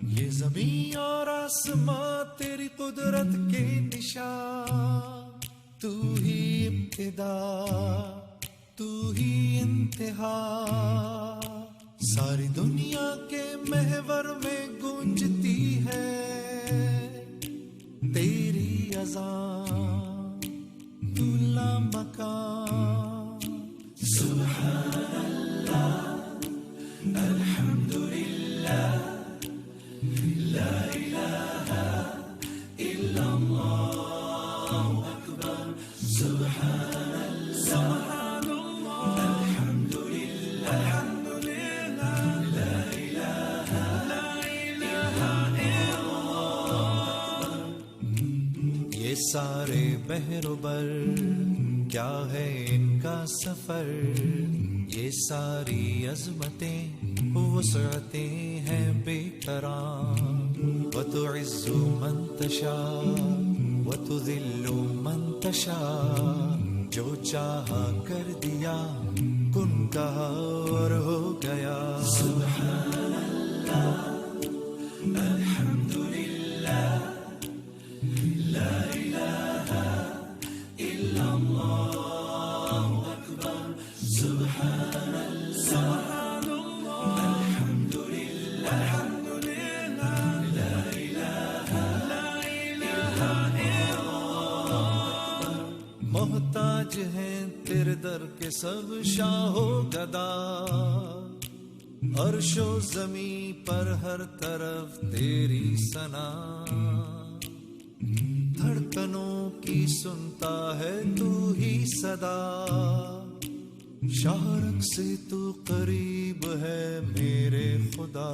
یہ زمین اور آسماں تیری قدرت کے نشان، تو ہی ابتدا تو ہی انتہا، ساری دنیا کے محور میں گونجتی ہے تیری اذان، تو لامکان، سبحان اللہ، الحمد للہ، لا الہ الا اللہ اکبر، سبحان اللہ، الحمد للہ، الحمد للہ، لا الہ الا اللہ۔ یہ سارے بحر و بر کیا ہے ان کا سفر، یہ ساری عظمتیں وسعتیں ہیں بے کران، وتعز من تشاء وتذل من تشاء، جو چاہا کر دیا، کن کہا اور ہو گیا، سبحان اللہ، الحمد للہ، لا الہ الا اللہ اکبر، سبحان اللہ، الحمد للہ، الحمد للہ، لا الہ الا اللہ۔ محتاج ہیں تیرے در کے سب شاہ و گدا، عرش و زمیں پر ہر طرف تیری ثنا، دھڑکنوں کی سنتا ہے تو ہی صدا، شارک سے تو قریب ہے میرے خدا۔